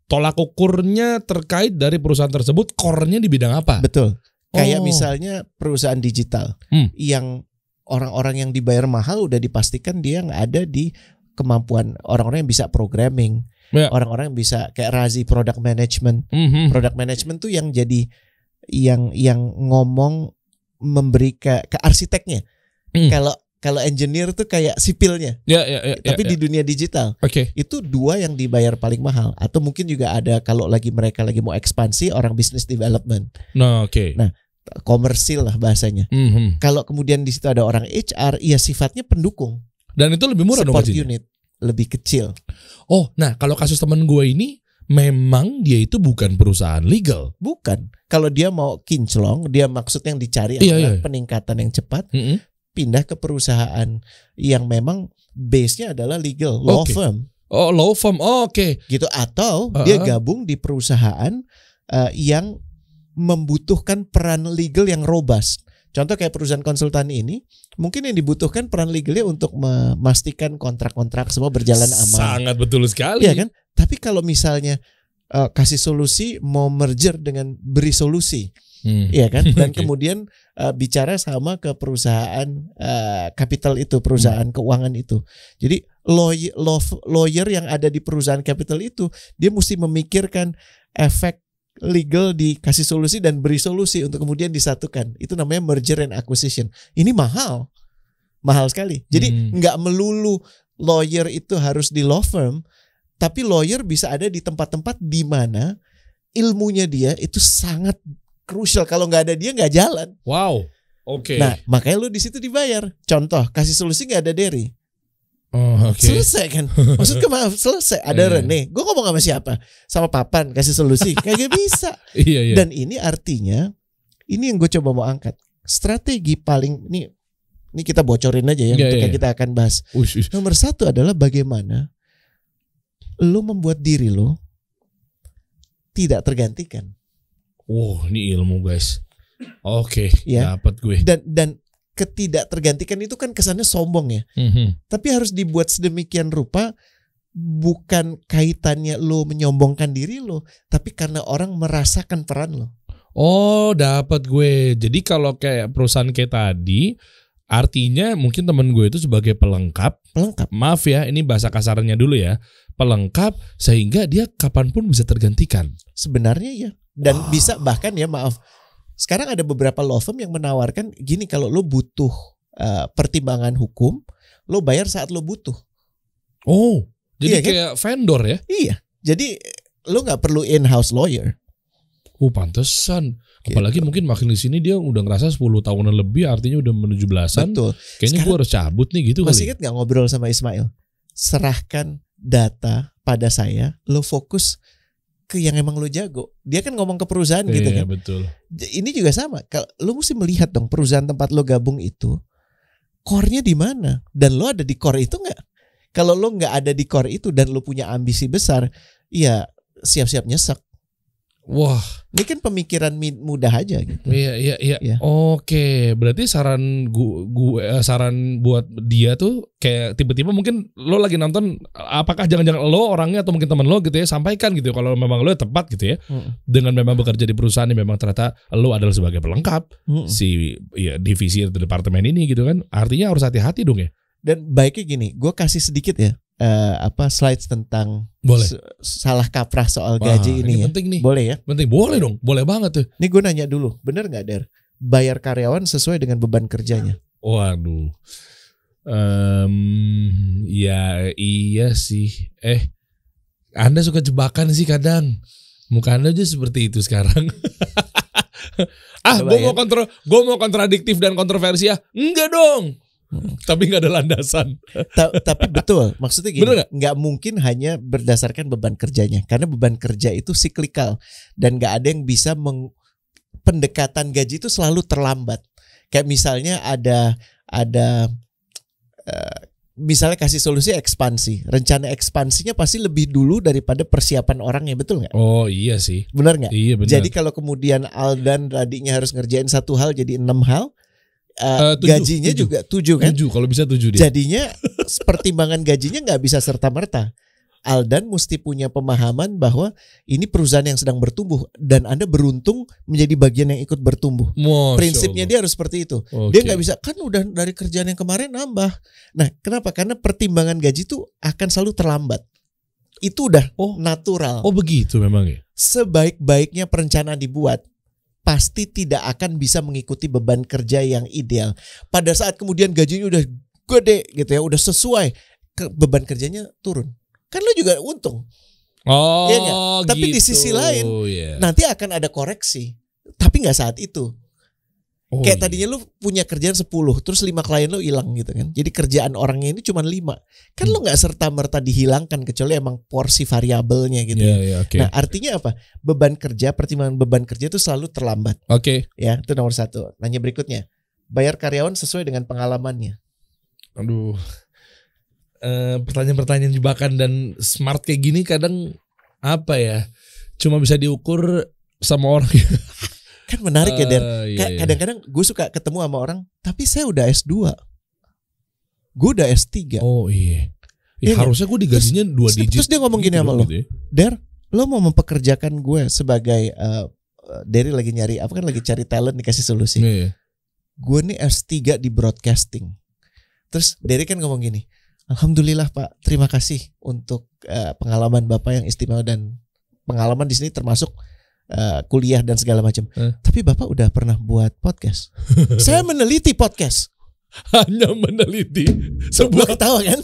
tolak ukurnya terkait dari perusahaan tersebut, core-nya di bidang apa? Betul. Kayak misalnya perusahaan digital yang orang-orang yang dibayar mahal udah dipastikan dia nggak ada di kemampuan orang-orang yang bisa programming, orang-orang yang bisa kayak Razi product management. Product management tuh yang jadi yang ngomong memberi ke arsiteknya. Kalau engineer tuh kayak sipilnya. Tapi di dunia digital itu dua yang dibayar paling mahal. Atau mungkin juga ada kalau mereka lagi mau ekspansi, orang business development. Nah, komersil lah bahasanya. Kalau kemudian di situ ada orang HR, ya sifatnya pendukung. Dan itu lebih murah dong gajinya. Support unit lebih kecil. Nah kalau kasus teman gue ini, memang dia itu bukan perusahaan legal. Bukan. Kalau dia mau kinclong, dia maksud yang dicari adalah peningkatan yang cepat, pindah ke perusahaan yang memang base-nya adalah legal, law firm. Law firm. Gitu, atau dia gabung di perusahaan yang membutuhkan peran legal yang robust. Contoh kayak perusahaan konsultan ini, mungkin yang dibutuhkan peran legalnya untuk memastikan kontrak-kontrak semua berjalan aman. Sangat betul sekali. Iya kan? Tapi kalau misalnya kasih solusi, mau merger dengan beri solusi, iya kan? Dan kemudian bicara sama ke perusahaan capital itu, perusahaan keuangan itu. Jadi lawyer yang ada di perusahaan capital itu, dia mesti memikirkan efek legal dikasih solusi dan beri solusi untuk kemudian disatukan. Itu namanya merger and acquisition. Ini mahal sekali. Jadi nggak melulu lawyer itu harus di law firm, tapi lawyer bisa ada di tempat-tempat di mana ilmunya dia itu sangat crucial. Kalau nggak ada dia nggak jalan. Wow, oke. Nah, makanya lu di situ dibayar. Contoh, kasih solusi nggak ada Derry. Oh, okay. Selesai kan? Maksudnya maaf, selesai. Ada Rene. Gue ngomong sama siapa? Sama Papan kasih solusi. Kagak bisa. Iya. Dan ini artinya, ini yang gue coba mau angkat. Strategi paling ini kita bocorin aja ya ketika kita akan bahas. Nomor 1 adalah bagaimana lo membuat diri lo tidak tergantikan. Wow, ini ilmu guys. Oke, ya. Dapat gue. Dan ketidak tergantikan itu kan kesannya sombong ya. Tapi harus dibuat sedemikian rupa bukan kaitannya lo menyombongkan diri lo, tapi karena orang merasakan peran lo. Oh, dapat gue. Jadi kalau kayak perusahaan kayak tadi, artinya mungkin temen gue itu sebagai pelengkap. Maaf ya, ini bahasa kasarnya dulu ya. Pelengkap sehingga dia kapanpun bisa tergantikan. Sebenarnya ya. Dan bisa bahkan ya maaf. Sekarang ada beberapa law firm yang menawarkan gini, kalau lo butuh pertimbangan hukum, lo bayar saat lo butuh. Oh, jadi kayak kan? vendor ya? Iya, jadi lo nggak perlu in-house lawyer. Pantesan. Apalagi mungkin makin di sini dia udah ngerasa 10 tahunan lebih, artinya udah menuju belasan. Betul. Kayaknya gue harus cabut nih gitu. Masih ingat nggak ngobrol sama Ismail? Serahkan data pada saya, lo fokus ke yang emang lo jago. Dia kan ngomong ke perusahaan gitu kan. Betul. Ini juga sama. Kalau lo mesti melihat dong perusahaan tempat lo gabung itu core-nya di mana dan lo ada di core itu nggak? Kalau lo nggak ada di core itu dan lo punya ambisi besar, ya siap-siap nyesek. Wah, ini kan pemikiran mudah aja gitu. Iya. Oke, berarti saran saran buat dia tuh kayak tiba-tiba mungkin lo lagi nonton, apakah jangan-jangan lo orangnya atau mungkin teman lo gitu ya, sampaikan gitu kalau memang lo tepat gitu ya. Dengan memang bekerja di perusahaan yang memang ternyata lo adalah sebagai pelengkap si divisi atau departemen ini gitu kan. Artinya harus hati-hati dong ya. Dan baiknya gini, gue kasih sedikit ya. Slides tentang salah kaprah soal gaji ini ya. Penting nih. Boleh ya? Penting, boleh dong, boleh banget tuh. Ini gue nanya dulu, bener nggak Der? Bayar karyawan sesuai dengan beban kerjanya? Waduh, ya iya sih. Anda suka jebakan sih kadang. Muka Anda aja seperti itu sekarang. Gue mau kontradiktif dan kontroversi ya? Enggak dong. Tapi nggak ada landasan. Tapi betul, maksudnya gini, nggak mungkin hanya berdasarkan beban kerjanya, karena beban kerja itu siklikal dan nggak ada yang bisa pendekatan gaji itu selalu terlambat. Kayak misalnya ada misalnya kasih solusi ekspansi, rencana ekspansinya pasti lebih dulu daripada persiapan orangnya, betul nggak? Oh iya sih, benar nggak? Iya benar. Jadi kalau kemudian Aldan tadinya harus ngerjain 1 hal jadi 6 hal. Gajinya 7. Juga 7 kan? 7 kalau bisa 7 dia. Jadinya pertimbangan gajinya nggak bisa serta-merta. Aldan mesti punya pemahaman bahwa ini perusahaan yang sedang bertumbuh dan Anda beruntung menjadi bagian yang ikut bertumbuh. Prinsipnya dia harus seperti itu. Dia nggak bisa, kan udah dari kerjaan yang kemarin nambah. Nah, kenapa? Karena pertimbangan gaji itu akan selalu terlambat. Itu udah natural. Oh begitu memang ya. Sebaik-baiknya perencanaan dibuat, pasti tidak akan bisa mengikuti beban kerja yang ideal. Pada saat kemudian gajinya udah gede gitu ya, udah sesuai, beban kerjanya turun. Kan lo juga untung. Ya tapi gitu. Di sisi lain nanti akan ada koreksi. Tapi nggak saat itu. Kayak tadinya lu punya kerjaan 10, terus 5 klien lu hilang gitu kan. Jadi kerjaan orangnya ini cuma 5. Kan lu gak serta-merta dihilangkan kecuali emang porsi variabelnya gitu. Okay. Nah, artinya apa? Pertimbangan beban kerja itu selalu terlambat. Ya, itu nomor 1. Nanya berikutnya. Bayar karyawan sesuai dengan pengalamannya. Aduh. Pertanyaan-pertanyaan jebakan dan smart kayak gini kadang apa ya? Cuma bisa diukur sama orang. Kan menarik ya Der. Kadang-kadang gue suka ketemu sama orang, tapi saya udah S2, gue udah S3. Oh iya. Harusnya gue digajinya 2 digit. Terus dia ngomong gini sama lo, Der, lo mau mempekerjakan gue sebagai Derry lagi nyari apa kan, lagi cari talent dikasih solusi. Gue nih S3 di broadcasting. Terus Derry kan ngomong gini, Alhamdulillah Pak, terima kasih untuk pengalaman Bapak yang istimewa, dan pengalaman di sini termasuk kuliah dan segala macam. Tapi Bapak udah pernah buat podcast. Saya meneliti podcast. Hanya meneliti sebuah ketawa kan?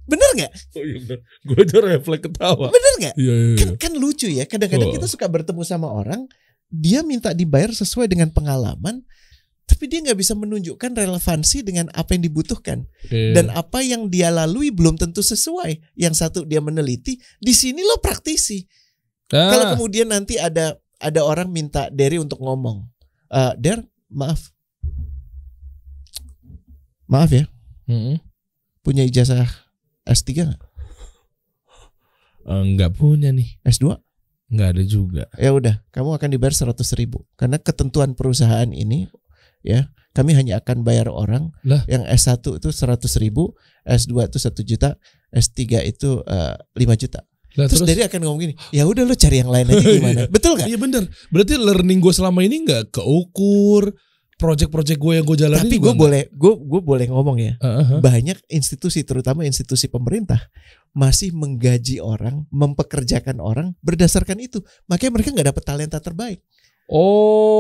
Bener nggak? Oh iya bener. Gue aja refleks ketawa. Bener nggak? Iya. Kan lucu ya. Kadang-kadang kita suka bertemu sama orang, dia minta dibayar sesuai dengan pengalaman, tapi dia nggak bisa menunjukkan relevansi dengan apa yang dibutuhkan. Dan apa yang dia lalui belum tentu sesuai. Yang satu dia meneliti, di sini lo praktisi. Kalau kemudian nanti ada orang minta Derry untuk ngomong, Der, maaf ya, punya ijazah S3 nggak? Nggak punya nih. S2? Nggak ada juga. Ya udah, kamu akan dibayar 100.000 karena ketentuan perusahaan ini. Ya, kami hanya akan bayar orang yang S1 itu 100.000, S2 itu 1 juta, S3 itu 5 juta. Terus Derry akan ngomong gini, ya udah lo cari yang lain aja gimana? Betul nggak? Iya benar. Berarti learning gue selama ini nggak keukur. Project-project gue yang gue jalanin. Tapi gue boleh ngomong ya. Banyak institusi, terutama institusi pemerintah, masih menggaji orang, mempekerjakan orang berdasarkan itu. Makanya mereka nggak dapat talenta terbaik.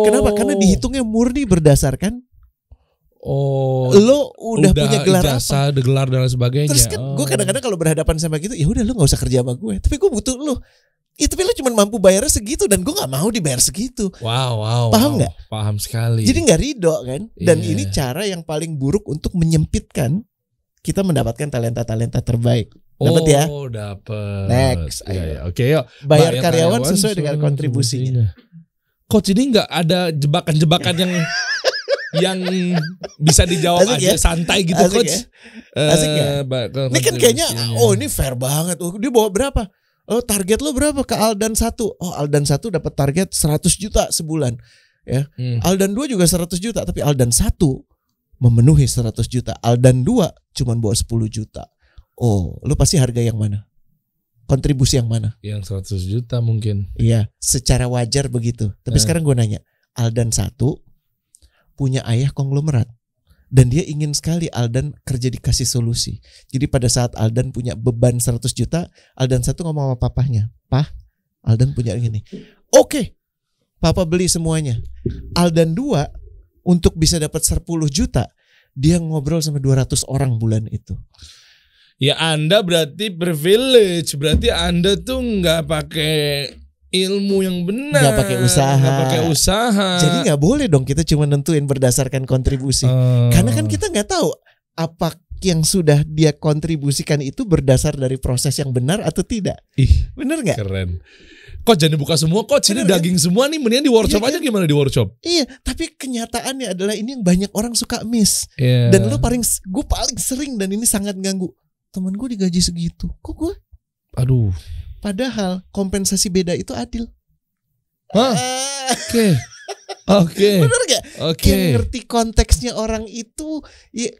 Kenapa? Karena dihitungnya murni berdasarkan lo udah punya gelar ijazah, apa? Gelar dan sebagainya. Terus kan gue kadang-kadang kalau berhadapan sama gitu, ya udah lo nggak usah kerja sama gue. Tapi gue butuh lo. Tapi lo cuma mampu bayarnya segitu dan gue nggak mau dibayar segitu. Wow. Paham nggak? Paham sekali. Jadi nggak ridho kan? Dan ini cara yang paling buruk untuk menyempitkan kita mendapatkan talenta-talenta terbaik. Dapat ya? Dapat. Next. Oke, yuk. Bayar karyawan sesuai dengan kontribusinya. Coach, ini nggak ada jebakan-jebakan yang bisa dijawab asik aja ya? santai gitu, asik Coach. Ya? Asik ya? Ini kan kayaknya, ini fair banget. Dia bawa berapa? Target lo berapa ke Aldan 1? Aldan 1 dapat target 100 juta sebulan. Ya. Aldan 2 juga 100 juta, tapi Aldan 1 memenuhi 100 juta. Aldan 2 cuma bawa 10 juta. Lo pasti harga yang mana? Kontribusi yang mana? Yang 100 juta mungkin. Iya, secara wajar begitu. Tapi sekarang gue nanya, Aldan 1 punya ayah konglomerat. Dan dia ingin sekali Aldan kerja dikasih solusi. Jadi pada saat Aldan punya beban 100 juta, Aldan 1 ngomong sama papahnya, "Pah, Aldan punya gini." Oke, papa beli semuanya. Aldan 2 untuk bisa dapat 10 juta, dia ngobrol sama 200 orang bulan itu. Ya Anda berarti privilege, berarti Anda tuh nggak pakai ilmu yang benar, nggak pakai usaha. Jadi nggak boleh dong kita cuma nentuin berdasarkan kontribusi, karena kan kita nggak tahu apa yang sudah dia kontribusikan itu berdasar dari proses yang benar atau tidak. Bener nggak? Keren. Coach, jangan dibuka semua, Coach. Ini daging semua nih, mendingan di workshop aja. Gimana di workshop? Iya, tapi kenyataannya adalah ini yang banyak orang suka miss. Dan gue paling sering, dan ini sangat ganggu. Temen gue digaji segitu, kok gue? Aduh. Padahal kompensasi beda itu adil. Oke. Bener gak? Yang ngerti konteksnya orang itu ya,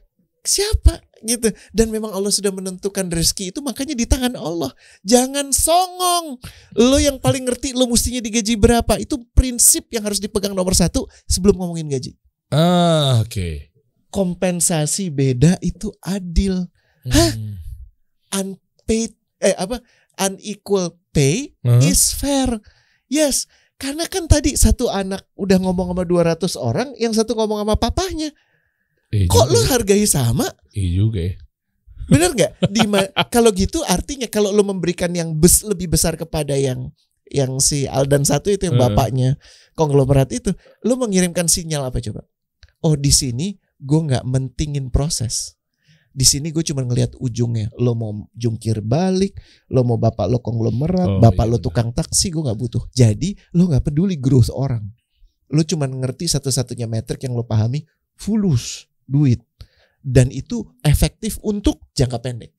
siapa gitu. Dan memang Allah sudah menentukan rezeki itu, makanya di tangan Allah. Jangan songong. Lo yang paling ngerti lo mestinya digaji berapa. Itu prinsip yang harus dipegang nomor 1 sebelum ngomongin gaji. Oke. Kompensasi beda itu adil. Unpaid unequal pay is fair. Yes, karena kan tadi satu anak udah ngomong sama 200 orang, yang satu ngomong sama papahnya. Kok lu hargai sama? Iya juga ya. Bener gak? Kalau gitu artinya kalau lu memberikan yang lebih besar kepada yang si Aldan 1 itu, yang bapaknya konglomerat itu, lu mengirimkan sinyal apa coba? Di sini gue gak mentingin proses. Di sini gue cuma ngelihat ujungnya. Lo mau jungkir balik, lo mau bapak lo konglomerat, bapak lo tukang taksi, gue nggak butuh. Jadi lo nggak peduli growth orang. Lo cuma ngerti satu-satunya metrik yang lo pahami, fulus, duit. Dan itu efektif untuk jangka pendek,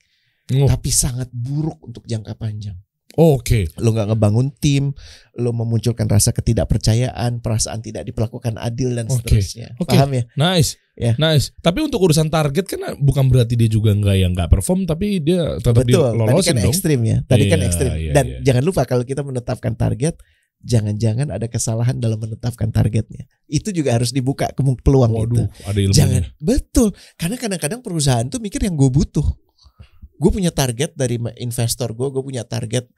tapi sangat buruk untuk jangka panjang. Oke. Lo nggak ngebangun tim, lo memunculkan rasa ketidakpercayaan, perasaan tidak diperlakukan adil dan seterusnya. Paham ya? Nice. Nice. Tapi untuk urusan target kan bukan berarti dia juga nggak perform, tapi dia tetap dilolosin dong. Ekstrim ya. Tadi kan ekstrim. Dan jangan lupa kalau kita menetapkan target, jangan-jangan ada kesalahan dalam menetapkan targetnya. Itu juga harus dibuka peluang itu. Ada ilmunya. Jangan. Betul. Karena kadang-kadang perusahaan tuh mikir yang gue butuh. Gue punya target dari investor gue punya target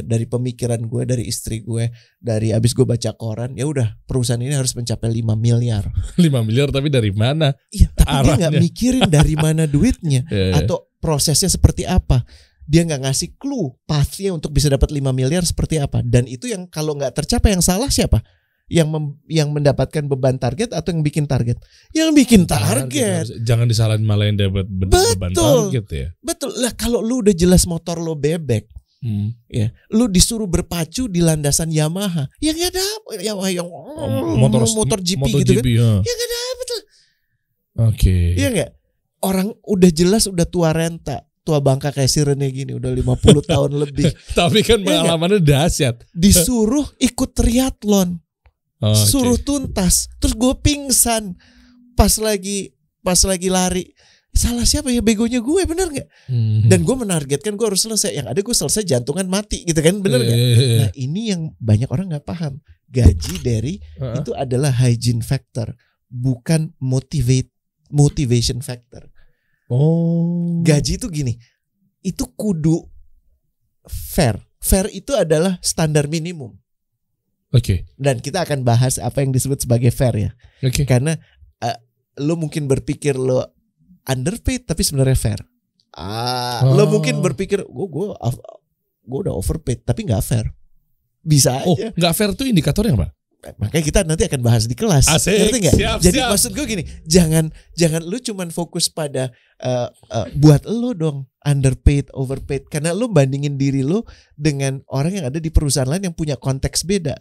dari pemikiran gue, dari istri gue, dari abis gue baca koran, ya udah perusahaan ini harus mencapai 5 miliar. 5 miliar tapi dari mana? Iya, tapi arahnya. Dia nggak mikirin dari mana duitnya atau prosesnya seperti apa. Dia nggak ngasih clue pathnya untuk bisa dapat 5 miliar seperti apa. Dan itu yang kalau nggak tercapai, yang salah siapa? Yang mendapatkan beban target atau yang bikin target? Yang bikin target. Jangan disalahin malah yang dapat beban target ya. Betul lah, kalau lu udah jelas motor lo bebek, ya, lu disuruh berpacu di landasan Yamaha, yang nggak dapet, yang motor GP gitu kan, yang nggak dapet lah. Oke. Iya nggak? Orang udah jelas udah tua renta, tua bangka kayak si Rene gini, udah 50 tahun lebih. Tapi kan pengalamannya dahsyat. Disuruh ikut triathlon. Suruh tuntas, terus gue pingsan pas lagi lari. Salah siapa ya? Begonya gue, bener nggak? Dan gue menargetkan gue harus selesai. Yang ada gue selesai jantungan mati gitu kan, bener nggak? Nah ini yang banyak orang nggak paham. Gaji dari itu adalah hygiene factor, bukan motivation factor. Gaji itu gini, itu kudu fair. Fair itu adalah standar minimum. Oke. Dan kita akan bahas apa yang disebut sebagai fair ya. Karena lo mungkin berpikir lo underpaid tapi sebenarnya fair. Lo mungkin berpikir gue udah overpaid tapi nggak fair. Bisa aja. Nggak fair itu indikatornya apa? Makanya kita nanti akan bahas di kelas. Ngerti nggak? Jadi maksud gue gini, jangan lo cuman fokus pada buat lo dong underpaid, overpaid, karena lo bandingin diri lo dengan orang yang ada di perusahaan lain yang punya konteks beda.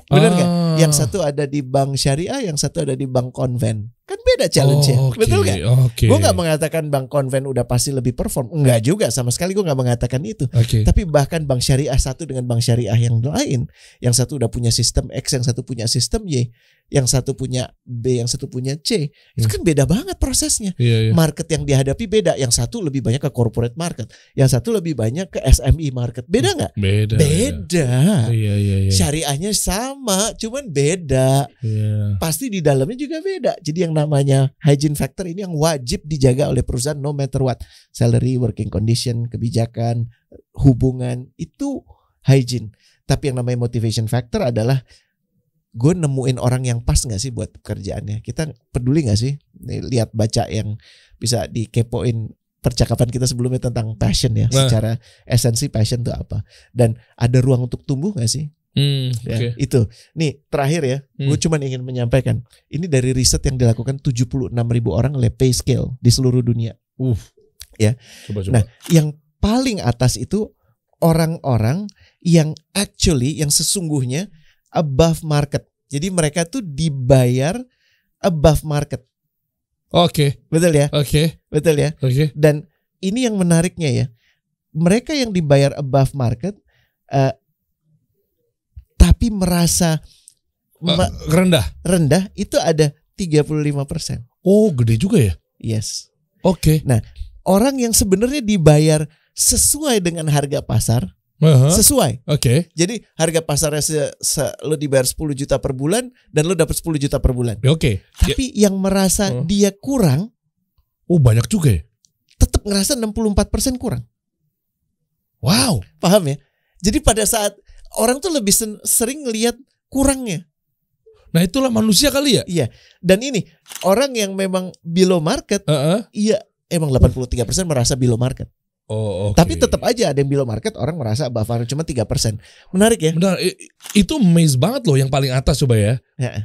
Benar nggak? Yang satu ada di bank syariah, yang satu ada di bank konven. Kan beda challenge-nya. Betul nggak? Gue nggak mengatakan bank konven udah pasti lebih perform. Enggak juga, sama sekali gue nggak mengatakan itu. Tapi bahkan bank syariah satu dengan bank syariah yang lain, yang satu udah punya sistem X, yang satu punya sistem Y, yang satu punya B, yang satu punya C. Itu kan beda banget prosesnya. Market yang dihadapi beda. Yang satu lebih banyak ke corporate market, yang satu lebih banyak ke SME market. Beda nggak? Beda. Syariahnya sama, cuman beda. Pasti di dalamnya juga beda. Jadi yang namanya hygiene factor ini yang wajib dijaga oleh perusahaan no matter what. Salary, working condition, kebijakan, hubungan, itu hygiene. Tapi yang namanya motivation factor adalah gue nemuin orang yang pas gak sih buat pekerjaannya. Kita peduli gak sih? Nih, lihat baca yang bisa dikepoin percakapan kita sebelumnya tentang passion ya. Secara esensi passion itu apa. Dan ada ruang untuk tumbuh gak sih? Ya, itu. Nih terakhir ya, gue cuma ingin menyampaikan. Ini dari riset yang dilakukan 76.000 orang oleh PayScale di seluruh dunia. Ya. Coba. Nah, yang paling atas itu orang-orang yang actually, yang sesungguhnya above market. Jadi mereka tuh dibayar above market. Betul ya? Betul ya? Dan ini yang menariknya ya. Mereka yang dibayar above market tapi merasa rendah itu ada 35%. Oh, gede juga ya? Yes. Nah, orang yang sebenarnya dibayar sesuai dengan harga pasar, sesuai. Jadi harga pasarnya lo dibayar 10 juta per bulan dan lo dapat 10 juta per bulan. Tapi yang merasa dia kurang, banyak juga ya? Tetap ngerasa 64% kurang. Wow. Paham ya? Jadi pada saat orang tuh lebih sering ngelihat kurangnya. Nah itulah manusia kali ya? Iya. Dan ini orang yang memang below market, iya emang 83% merasa below market. Tapi tetap aja ada yang below market, orang merasa above market cuma 3%. Menarik ya? Benar. Itu amaze banget loh yang paling atas coba ya.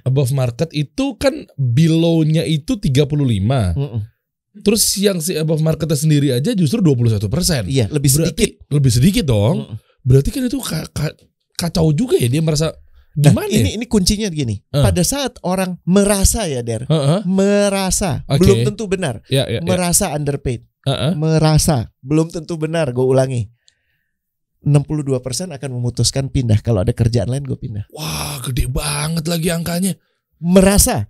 Above market itu kan below-nya itu 35. Terus yang si above marketnya sendiri aja justru 21%. Iya, lebih sedikit. Lebih sedikit dong. Berarti kan itu kacau juga ya, dia merasa gimana? Nah, ini kuncinya gini. Pada saat orang merasa ya Der, merasa belum tentu benar, merasa underpaid, merasa belum tentu benar. Gue ulangi, 62% akan memutuskan pindah. Kalau ada kerjaan lain gue pindah. Wah, gede banget lagi angkanya. Merasa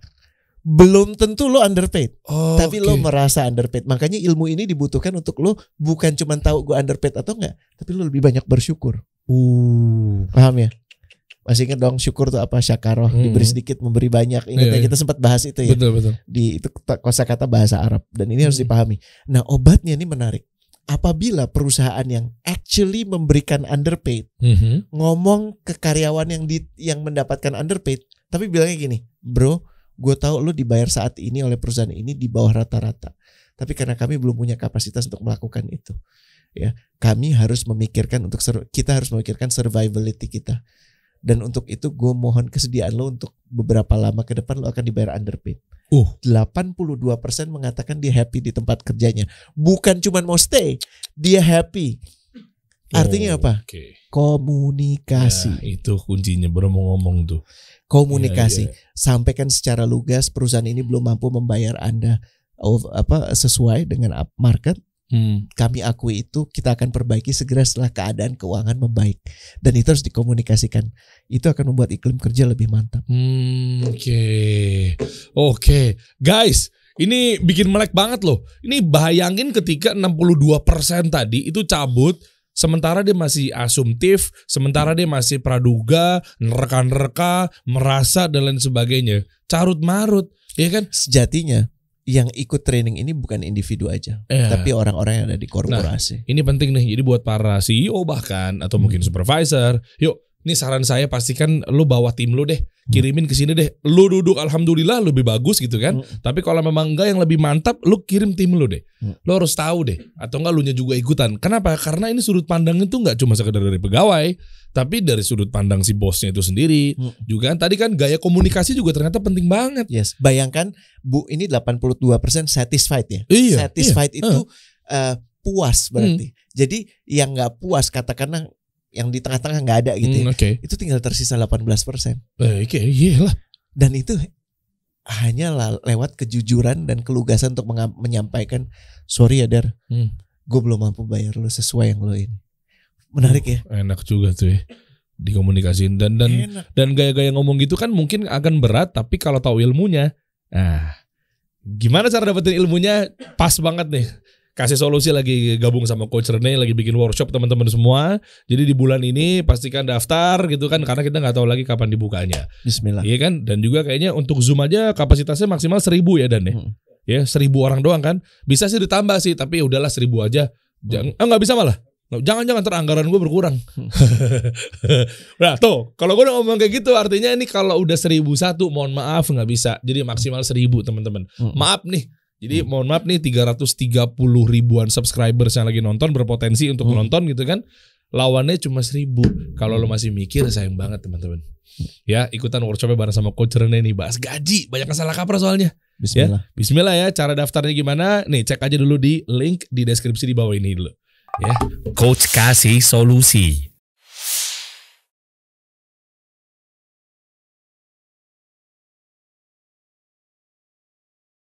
belum tentu lo underpaid, tapi lo merasa underpaid. Makanya ilmu ini dibutuhkan untuk lo bukan cuma tahu gue underpaid atau enggak, tapi lo lebih banyak bersyukur. Paham ya? Masih ingat dong syukur tuh apa? Syakaroh, diberi sedikit memberi banyak. Ingat ya kita sempat bahas itu ya. Betul. Di itu kosakata bahasa Arab dan ini harus dipahami. Nah, obatnya ini menarik. apabila perusahaan yang actually memberikan underpaid ngomong ke karyawan yang mendapatkan underpaid, tapi bilangnya gini, bro, gue tahu lo dibayar saat ini oleh perusahaan ini di bawah rata-rata, tapi karena kami belum punya kapasitas untuk melakukan itu, ya kami harus memikirkan kita harus memikirkan survivability kita, dan untuk itu gue mohon kesediaan lo untuk beberapa lama ke depan lo akan dibayar underpaid. 82% mengatakan dia happy di tempat kerjanya. Bukan cuma mau stay, dia happy. Artinya apa? Komunikasi. Ya, itu kuncinya, baru mau ngomong tuh. Komunikasi. Sampaikan secara lugas perusahaan ini belum mampu membayar Anda sesuai dengan market. Kami akui itu, kita akan perbaiki segera setelah keadaan keuangan membaik, dan itu harus dikomunikasikan. Itu akan membuat iklim kerja lebih mantap. Oke. Guys, ini bikin melek banget loh. Ini bayangin ketika 62% tadi itu cabut, sementara dia masih asumtif, sementara dia masih praduga, nerka-nerka, merasa dan lain sebagainya. Carut marut, ya kan? Sejatinya yang ikut training ini bukan individu aja, tapi orang-orang yang ada di korporasi. Nah, ini penting nih. Jadi buat para CEO bahkan atau mungkin supervisor, yuk, ini saran saya, pastikan lu bawa tim lu deh, kirimin ke sini deh. Lu duduk alhamdulillah lebih bagus gitu kan. Tapi kalau memang enggak yang lebih mantap, lu kirim tim lu deh. Lu harus tahu deh, atau enggak lu nya juga ikutan. Kenapa? Karena ini sudut pandang itu enggak cuma sekedar dari pegawai, tapi dari sudut pandang si bosnya itu sendiri. Juga tadi kan gaya komunikasi juga ternyata penting banget. Yes, bayangkan Bu, ini 82% satisfied ya. Iya, satisfied itu puas berarti. Jadi yang nggak puas, katakanlah yang di tengah-tengah nggak ada gitu ya. Itu tinggal tersisa 18%. Iyalah. Dan itu hanya lewat kejujuran dan kelugasan untuk menyampaikan, sorry ya Dar, gue belum mampu bayar lo sesuai yang lo ini. Menarik ya. Enak juga tuh ya dikomunikasiin, dan gaya-gaya ngomong gitu kan mungkin akan berat, tapi kalau tahu ilmunya, gimana cara dapetin ilmunya? Pas banget nih. Kasih solusi, lagi gabung sama Coach Rene, lagi bikin workshop teman-teman semua. Jadi di bulan ini pastikan daftar gitu kan, karena kita nggak tahu lagi kapan dibukanya. Bismillah. Iya kan? Dan juga kayaknya untuk Zoom aja kapasitasnya maksimal 1.000 ya Dan ya. Ya 1.000 orang doang kan. Bisa sih ditambah sih, tapi ya udahlah 1.000 aja. Nggak bisa malah. Jangan anggaran gue berkurang. Nah tuh, kalau gue udah ngomong kayak gitu, artinya ini kalau udah 1.001, mohon maaf nggak bisa. Jadi maksimal 1.000 teman-teman. Maaf nih. Jadi mohon maaf nih, 330 ribuan subscribers yang lagi nonton, berpotensi untuk menonton gitu kan. Lawannya cuma 1.000. Kalau lo masih mikir, sayang banget teman-teman. Ya, ikutan workshopnya bareng sama Coach Rene nih, bahas gaji. Banyak yang salah kaprah soalnya. Bismillah. Ya, Bismillah ya. Cara daftarnya gimana? Nih, cek aja dulu di link di deskripsi di bawah ini dulu. Ya. Coach kasih solusi.